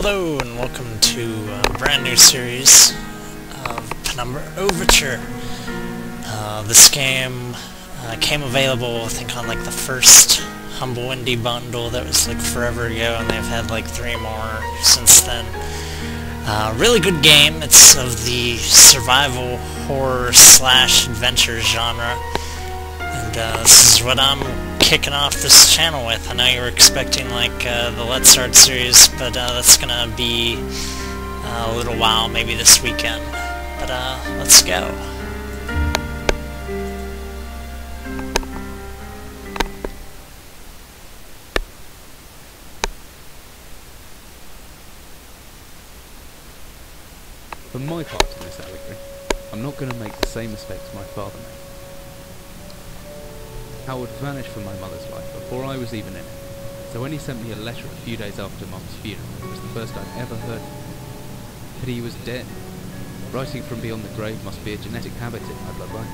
Hello and welcome to a brand new series of Penumbra Overture. This game came available, I think, on like the first Humble Indie bundle that was like forever ago, and they've had like 3 more since then. Really good game. It's of the survival horror / adventure genre, and this is what I'm kicking off this channel with. I know you were expecting like the Let's Start series, but that's gonna be a little while, maybe this weekend. But let's go. For my part in this allegory, I'm not going to make the same mistakes my father made. Howard vanished from my mother's life before I was even in it, so when he sent me a letter a few days after Mum's funeral, it was the first I'd ever heard of him. But he was dead. Writing from beyond the grave must be a genetic habit in my bloodline.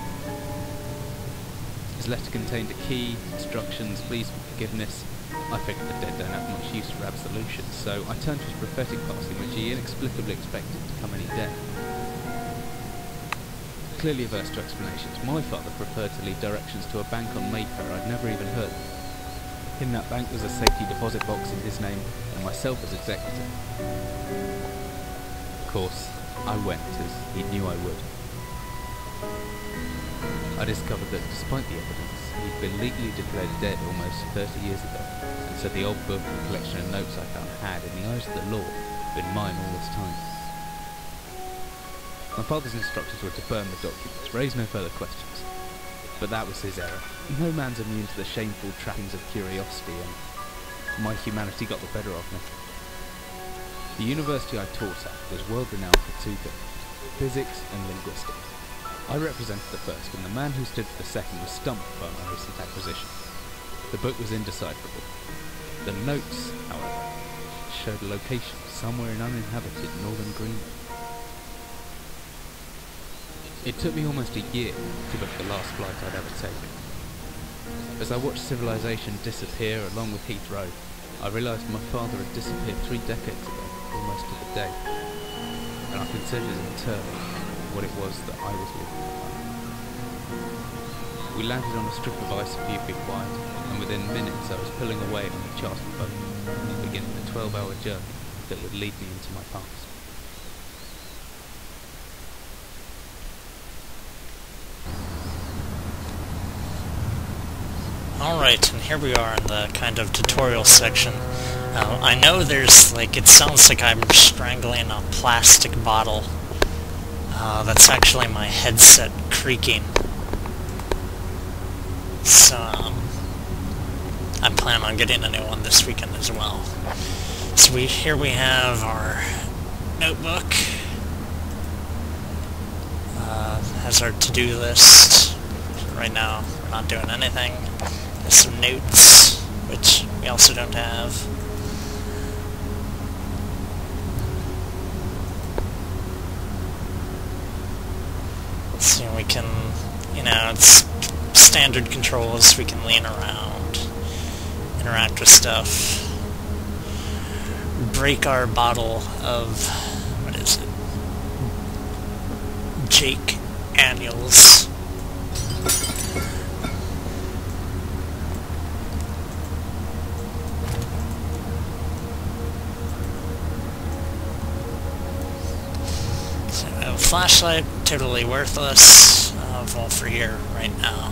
His letter contained a key, instructions, pleas for forgiveness. I figured the dead don't have much use for absolution, so I turned to his prophetic passing, which he inexplicably expected to come any day. Clearly averse to explanations, my father preferred to leave directions to a bank on Mayfair I'd never even heard of. In that bank was a safety deposit box in his name, and myself as executor. Of course, I went, as he knew I would. I discovered that despite the evidence, he'd been legally declared dead almost 30 years ago, and so the old book and collection of notes I found had, in the eyes of the law, been mine all this time. My father's instructions were to burn the documents, raise no further questions. But that was his error. No man's immune to the shameful trappings of curiosity, and my humanity got the better of me. The university I taught at was world-renowned for 2 things: physics and linguistics. I represented the first, and the man who stood for the second was stumped by my recent acquisition. The book was indecipherable. The notes, however, showed a location somewhere in uninhabited northern Greenland. It took me almost a year to book the last flight I'd ever taken. As I watched civilization disappear along with Heathrow, I realised my father had disappeared 3 decades ago, almost to the day, and I considered in turn what it was that I was living behind. We landed on a strip of ice a few feet wide, and within minutes I was pulling away on a chartered boat, beginning a 12-hour journey that would lead me into my past. Alright, and here we are in the kind of tutorial section. I know there's like, it sounds like I'm strangling a plastic bottle. That's actually my headset creaking. So, I plan on getting a new one this weekend as well. So here we have our notebook. Has our to-do list. Right now, we're not doing anything. There's some notes, which we also don't have. Let's see, we can, you know, it's standard controls. We can lean around, interact with stuff, break our bottle of, what is it? Jake Annuals. Flashlight, totally worthless. Well, for here right now.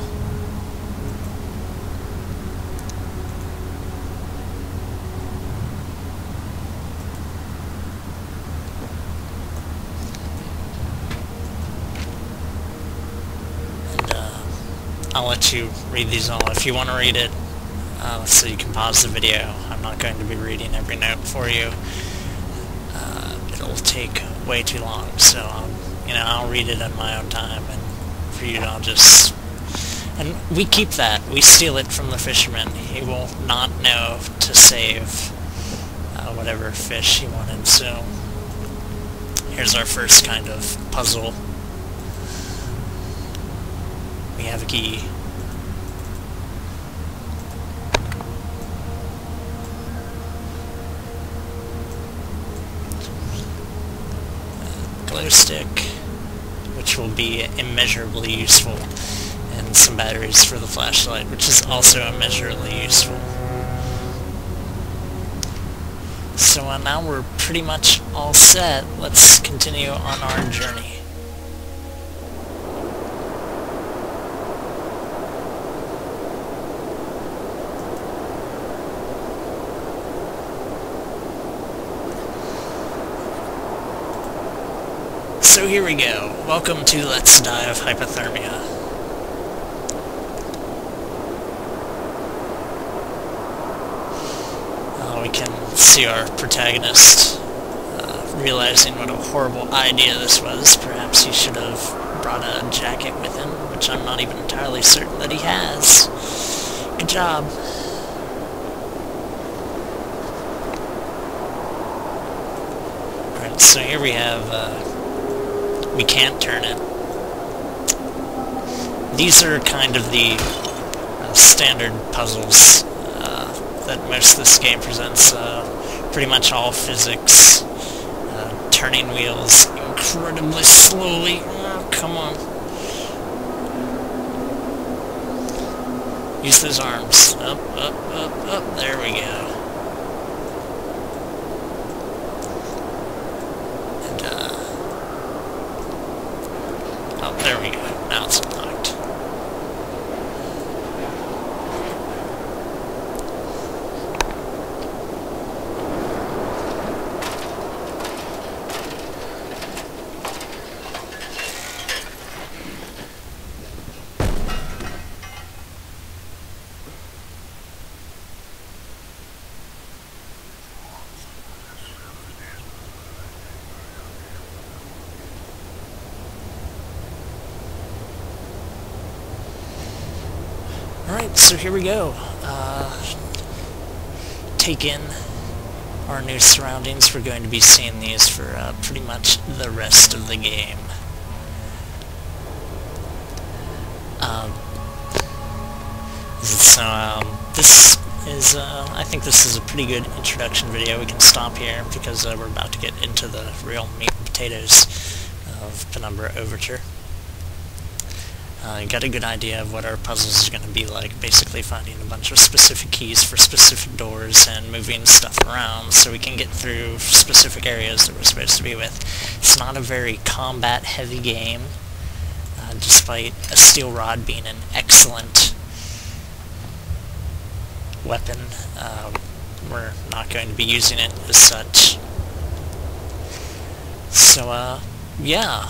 And I'll let you read these all if you want to read it. So you can pause the video. I'm not going to be reading every note for you. It'll take way too long, so you know, I'll read it in my own time, and for you, I'll just... And we keep that. We steal it from the fisherman. He will not know to save whatever fish he wanted, so... Here's our first kind of puzzle. We have a key. stick, which will be immeasurably useful, and some batteries for the flashlight, which is also immeasurably useful. So now we're pretty much all set. Let's continue on our journey. So here we go. Welcome to Let's Die of Hypothermia. We can see our protagonist realizing what a horrible idea this was. Perhaps he should have brought a jacket with him, which I'm not even entirely certain that he has. Good job. Alright, so here we have, we can't turn it. These are kind of the standard puzzles that most of this game presents. Pretty much all physics, turning wheels incredibly slowly. Oh, come on. Use those arms. Up, up, up, up. There we go. And, oh, there we go. Now it's unlocked. Alright, so here we go. Take in our new surroundings. We're going to be seeing these for pretty much the rest of the game. This is, I think this is a pretty good introduction video. We can stop here because we're about to get into the real meat and potatoes of Penumbra Overture. Got a good idea of what our puzzles are going to be like, basically finding a bunch of specific keys for specific doors and moving stuff around so we can get through specific areas that we're supposed to be with. It's not a very combat-heavy game, despite a steel rod being an excellent weapon. We're not going to be using it as such. So, yeah.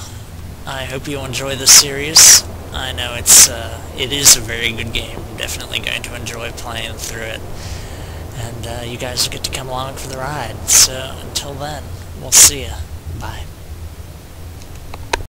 I hope you enjoy this series. I know it is a very good game. I'm definitely going to enjoy playing through it. And you guys get to come along for the ride. So until then, we'll see ya. Bye.